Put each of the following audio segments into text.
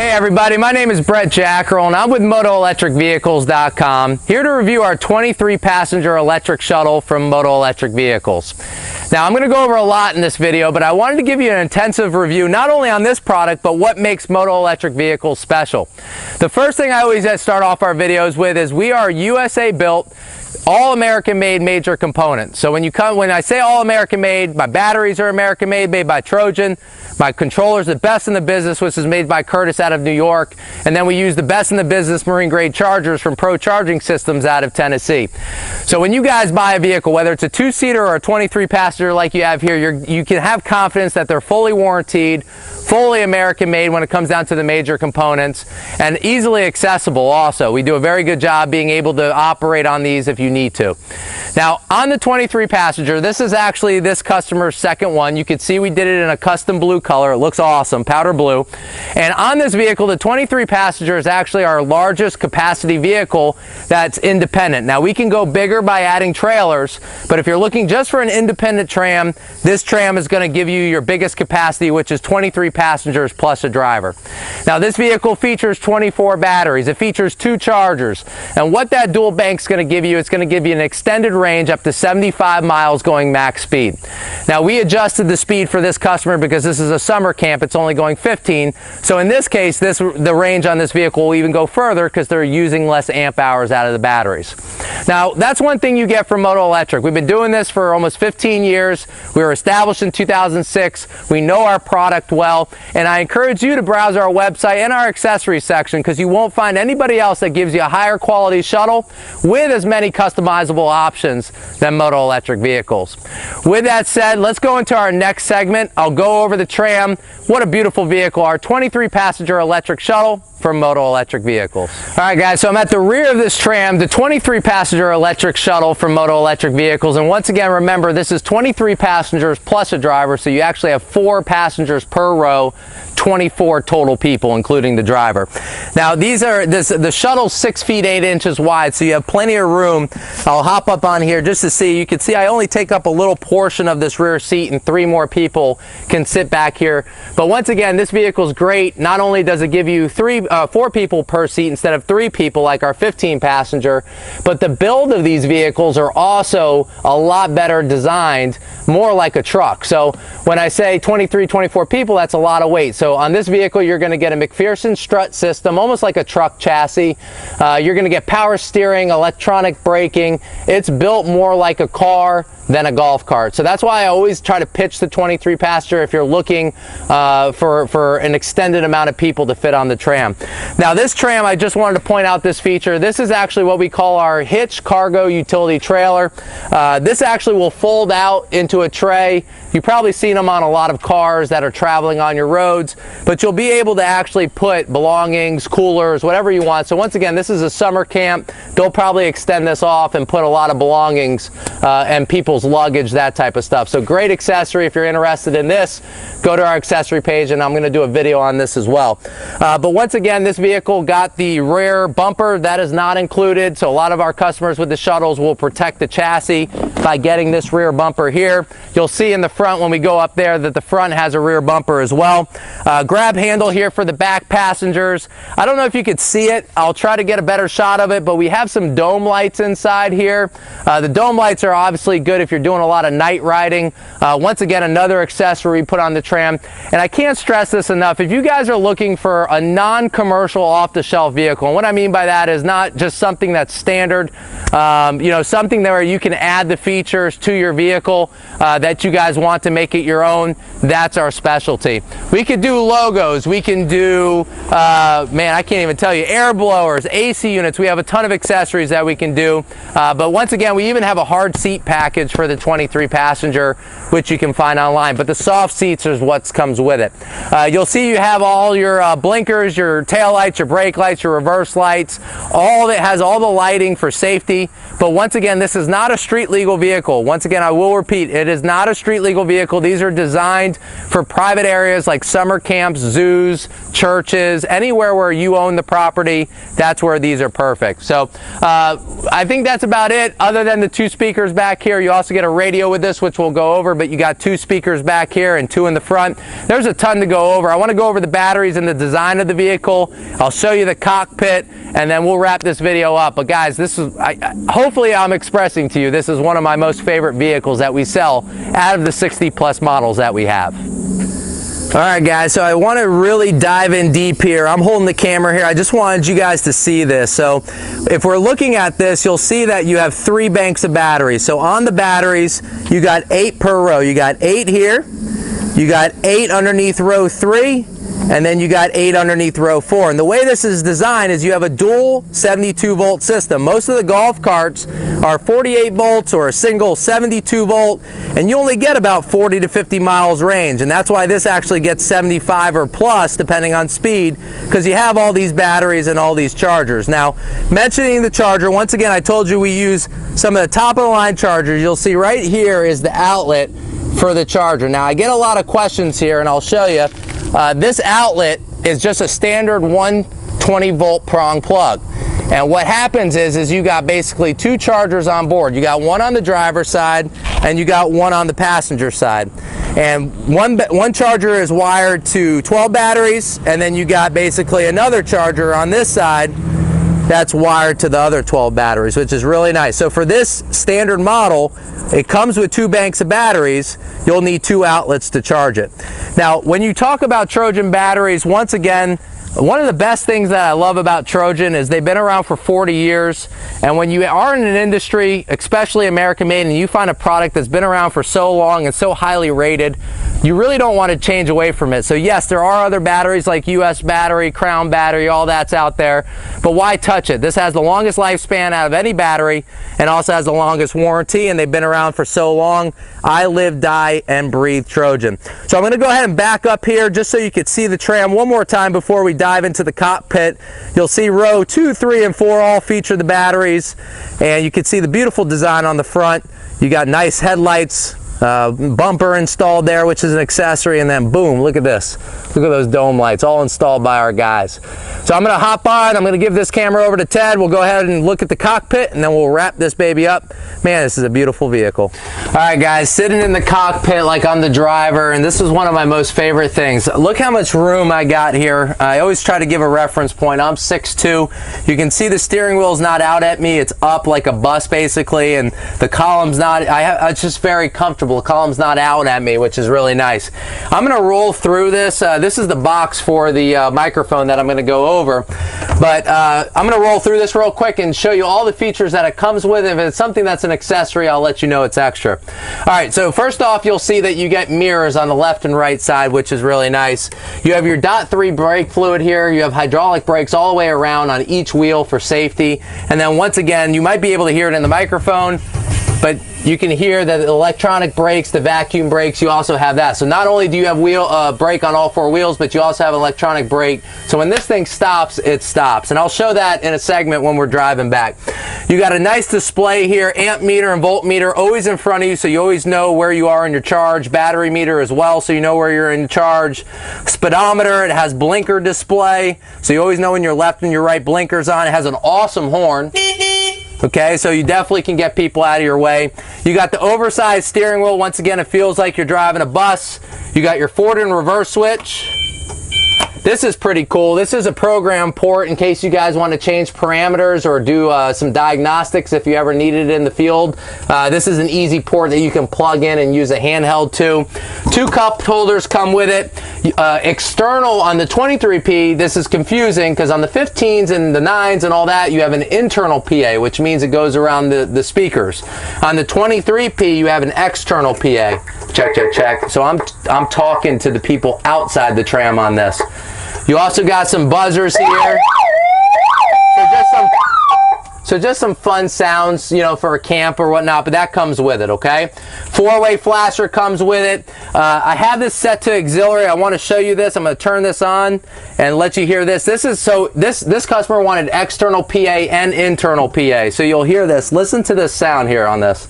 Hey everybody, my name is Brett Jackrell and I'm with MotoElectricVehicles.com, here to review our 23 passenger electric shuttle from Moto Electric Vehicles. Now I'm going to go over a lot in this video, but I wanted to give you an intensive review not only on this product, but what makes Moto Electric Vehicles special. The first thing I always start off our videos with is we are USA built, all American made major components. So when I say all American made, my batteries are American made by Trojan. My controller's the best in the business, which is made by Curtis out of New York. And then we use the best in the business marine grade chargers from Pro Charging Systems out of Tennessee. So when you guys buy a vehicle, whether it's a 2-seater or a 23 passenger like you have here, you can have confidence that they're fully warranted, fully American made when it comes down to the major components, and easily accessible also. We do a very good job being able to operate on these if you need to. Now on the 23 passenger, this is actually this customer's second one. You can see we did it in a custom blue color. It looks awesome, powder blue. And on this vehicle, the 23 passenger is actually our largest capacity vehicle that's independent. Now we can go bigger by adding trailers, but if you're looking just for an independent tram, this tram is going to give you your biggest capacity, which is 23 passengers plus a driver. Now this vehicle features 24 batteries. It features 2 chargers. And what that dual bank's going to give you, it's going to give you an extended range up to 75 miles going max speed. Now we adjusted the speed for this customer because this is a summer camp. It's only going 15. So in this case, the range on this vehicle will even go further because they're using less amp hours out of the batteries. Now that's one thing you get from Moto Electric. We've been doing this for almost 15 years. We were established in 2006. We know our product well, and I encourage you to browse our website and our accessories section because you won't find anybody else that gives you a higher quality shuttle with as many customizable options than Moto Electric Vehicles. With that said, let's go into our next segment. I'll go over the tram. What a beautiful vehicle, our 23 passenger electric shuttle from Moto Electric Vehicles. All right guys, so I'm at the rear of this tram, the 23 passenger electric shuttle from Moto Electric Vehicles. And once again, remember, this is 23 passengers plus a driver, so you actually have 4 passengers per row, 24 total people, including the driver. Now the shuttle's 6 feet 8 inches wide, so you have plenty of room. I'll hop up on here just to see. You can see I only take up a little portion of this rear seat and 3 more people can sit back here. But once again, this vehicle is great. Not only does it give you 4 people per seat instead of 3 people like our 15 passenger, but the build of these vehicles are also a lot better designed, more like a truck. So when I say 23, 24 people, that's a lot of weight. So on this vehicle, you're going to get a MacPherson Strut system, almost like a truck chassis. You're going to get power steering, electronic braking. It's built more like a car than a golf cart. So that's why I always try to pitch the 23 passenger if you're looking for an extended amount of people to fit on the tram. Now this tram, I just wanted to point out this feature. This is actually what we call our hitch cargo utility trailer. This actually will fold out into a tray. You've probably seen them on a lot of cars that are traveling on your roads, but you'll be able to actually put belongings, coolers, whatever you want. So once again, this is a summer camp. They'll probably extend this off and put a lot of belongings and people's luggage, that type of stuff. So great accessory. If you're interested in this, go to our accessory page and I'm going to do a video on this as well. But once again, this vehicle got the rear bumper. That is not included. So a lot of our customers with the shuttles will protect the chassis by getting this rear bumper here. You'll see in the front when we go up there that the front has a rear bumper as well. Grab handle here for the back passengers. I don't know if you could see it. I'll try to get a better shot of it, but we have some dome lights inside here. The dome lights are obviously good if you're doing a lot of night riding. Once again, another accessory we put on the tram. And I can't stress this enough. If you guys are looking for a non-commercial off-the-shelf vehicle, and what I mean by that is not just something that's standard, something where you can add the features to your vehicle that you guys want to make it your own, that's our specialty. We could do logos, we can do, man, I can't even tell you, air blowers, AC units. We have a ton of accessories that we can do. But once again, we even have a hard seat package for the 23 passenger, which you can find online. But the soft seats is what comes with it. You'll see you have all your blinkers, your tail lights, your brake lights, your reverse lights. All of it has all the lighting for safety. But once again, this is not a street legal vehicle. Once again, I will repeat, It is not a street legal vehicle. These are designed for private areas like summer camps, zoos, churches, anywhere where you own the property. That's where these are perfect. So I think that's about it, other than the 2 speakers back here. You also get a radio with this, which we'll go over, but you got 2 speakers back here and 2 in the front. There's a ton to go over. I want to go over the batteries and the design of the vehicle. I'll show you the cockpit, and then we'll wrap this video up. But guys, this is, hopefully I'm expressing to you, this is one of my most favorite vehicles that we sell out of the 60 plus models that we have. All right guys, so I want to really dive in deep here. I'm holding the camera here. I just wanted you guys to see this. So if we're looking at this, you'll see that you have 3 banks of batteries. So on the batteries, you got 8 per row. You got 8 here, you got 8 underneath row 3, and then you got 8 underneath row 4. And the way this is designed is you have a dual 72 volt system. Most of the golf carts are 48 volts or a single 72 volt, and you only get about 40 to 50 miles range. And that's why this actually gets 75 or plus depending on speed, because you have all these batteries and all these chargers. Now, mentioning the charger, once again, I told you we use some of the top of the line chargers. You'll see right here is the outlet for the charger. Now, I get a lot of questions here, and I'll show you. This outlet is just a standard 120 volt prong plug. And what happens is you got basically 2 chargers on board. You got one on the driver's side and you got one on the passenger side. And one charger is wired to 12 batteries, and then you got basically another charger on this side that's wired to the other 12 batteries, which is really nice. So for this standard model, it comes with 2 banks of batteries. You'll need 2 outlets to charge it. Now, when you talk about Trojan batteries, once again, one of the best things that I love about Trojan is they've been around for 40 years. And when you are in an industry, especially American made, and you find a product that's been around for so long and so highly rated, you really don't want to change away from it. So yes, there are other batteries like US battery, Crown battery, all that's out there, but why touch it? This has the longest lifespan out of any battery and also has the longest warranty, and they've been around for so long. I live, die, and breathe Trojan. So I'm going to go ahead and back up here just so you can see the Tram one more time before we dive into the cockpit. You'll see row 2, 3, and 4 all feature the batteries, and you can see the beautiful design on the front. You got nice headlights, bumper installed there, which is an accessory, and then boom, look at this. Look at those dome lights, all installed by our guys. So I'm going to hop on, I'm going to give this camera over to Ted. We'll go ahead and look at the cockpit, and then we'll wrap this baby up. Man, this is a beautiful vehicle. All right guys, sitting in the cockpit like I'm the driver, and this is one of my most favorite things. Look how much room I got here. I always try to give a reference point. I'm 6'2". You can see the steering wheel's not out at me. It's up like a bus basically, and the column's not, it's just very comfortable. The column's not out at me, which is really nice. I'm going to roll through this. This is the box for the microphone that I'm going to go over, but I'm going to roll through this real quick and show you all the features that it comes with. If it's something that's an accessory, I'll let you know it's extra. All right, so first off, you'll see that you get mirrors on the left and right side, which is really nice. You have your .3 brake fluid here. You have hydraulic brakes all the way around on each wheel for safety. And then once again, you might be able to hear it in the microphone, but you can hear that the electronic brakes, the vacuum brakes, you also have that. So not only do you have brake on all 4 wheels, but you also have electronic brake. So when this thing stops, it stops. And I'll show that in a segment when we're driving back. You got a nice display here, amp meter and voltmeter always in front of you, so you always know where you are in your charge. Battery meter as well, so you know where you're in charge. Speedometer, it has blinker display, so you always know when your left and your right blinkers on. It has an awesome horn. Okay, so you definitely can get people out of your way. You got the oversized steering wheel. Once again, it feels like you're driving a bus. You got your forward and reverse switch. This is pretty cool. This is a program port in case you guys want to change parameters or do some diagnostics if you ever need it in the field. This is an easy port that you can plug in and use a handheld to. 2 cup holders come with it. External on the 23P, this is confusing because on the 15s and the 9s and all that, you have an internal PA, which means it goes around the speakers. On the 23P, you have an external PA. Check, check, check. So I'm talking to the people outside the Tram on this. You also got some buzzers here. So just some fun sounds, you know, for a camp or whatnot, but that comes with it, okay? 4-way flasher comes with it. I have this set to auxiliary. I want to show you this. I'm going to turn this on and let you hear this. This customer wanted external PA and internal PA. So you'll hear this. Listen to this sound here on this.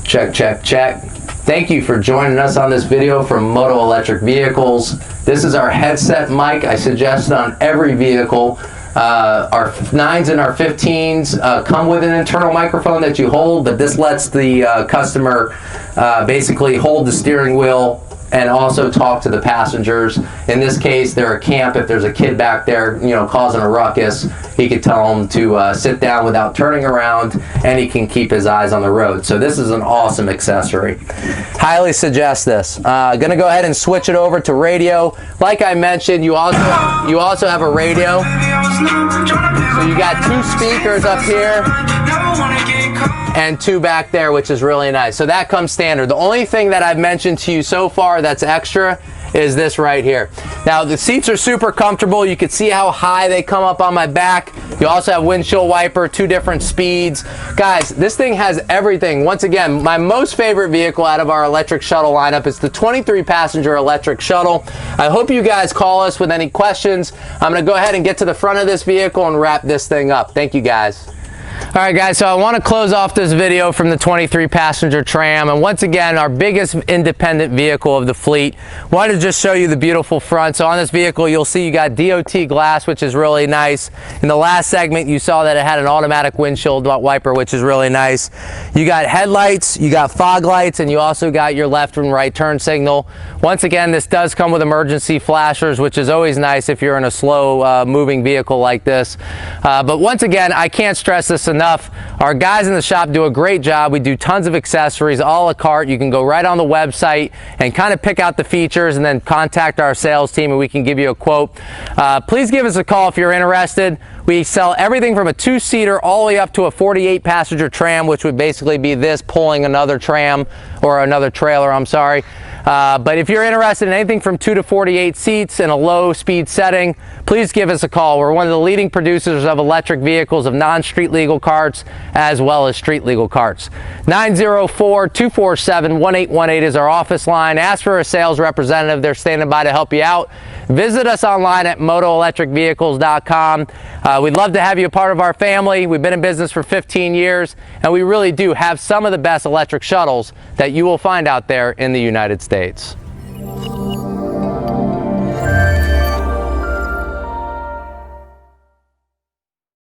Check, check, check. Thank you for joining us on this video from Moto Electric Vehicles. This is our headset mic I suggest on every vehicle. Our 9s and our 15s come with an internal microphone that you hold, but this lets the customer basically hold the steering wheel and also talk to the passengers. In this case, they're a camp. If there's a kid back there, you know, causing a ruckus, he could tell them to sit down without turning around, and he can keep his eyes on the road. So this is an awesome accessory. Highly suggest this. Gonna go ahead and switch it over to radio. Like I mentioned, you also have a radio. So you got 2 speakers up here and 2 back there, which is really nice. So that comes standard. The only thing that I've mentioned to you so far that's extra is this right here. Now the seats are super comfortable. You can see how high they come up on my back. You also have windshield wiper, 2 different speeds. Guys, this thing has everything. Once again, my most favorite vehicle out of our electric shuttle lineup is the 23 passenger electric shuttle. I hope you guys call us with any questions. I'm gonna go ahead and get to the front of this vehicle and wrap this thing up. Thank you guys. All right guys, so I want to close off this video from the 23 passenger tram, and once again our biggest independent vehicle of the fleet. Wanted to just show you the beautiful front. So on this vehicle you'll see you got DOT glass, which is really nice. In the last segment you saw that it had an automatic windshield wiper, which is really nice. You got headlights, you got fog lights, and you also got your left and right turn signal. Once again, this does come with emergency flashers, which is always nice if you're in a slow moving vehicle like this. But once again, I can't stress this enough. Our guys in the shop do a great job. We do tons of accessories, a la carte. You can go right on the website and kind of pick out the features and then contact our sales team and we can give you a quote. Please give us a call if you're interested. We sell everything from a 2-seater all the way up to a 48 passenger tram, which would basically be this pulling another tram or another trailer, I'm sorry. But if you're interested in anything from 2 to 48 seats in a low speed setting, please give us a call. We're one of the leading producers of electric vehicles, of non-street legal carts, as well as street legal carts. 904-247-1818 is our office line. Ask for a sales representative. They're standing by to help you out. Visit us online at MotoElectricVehicles.com. We'd love to have you a part of our family. We've been in business for 15 years, and we really do have some of the best electric shuttles that you will find out there in the United States.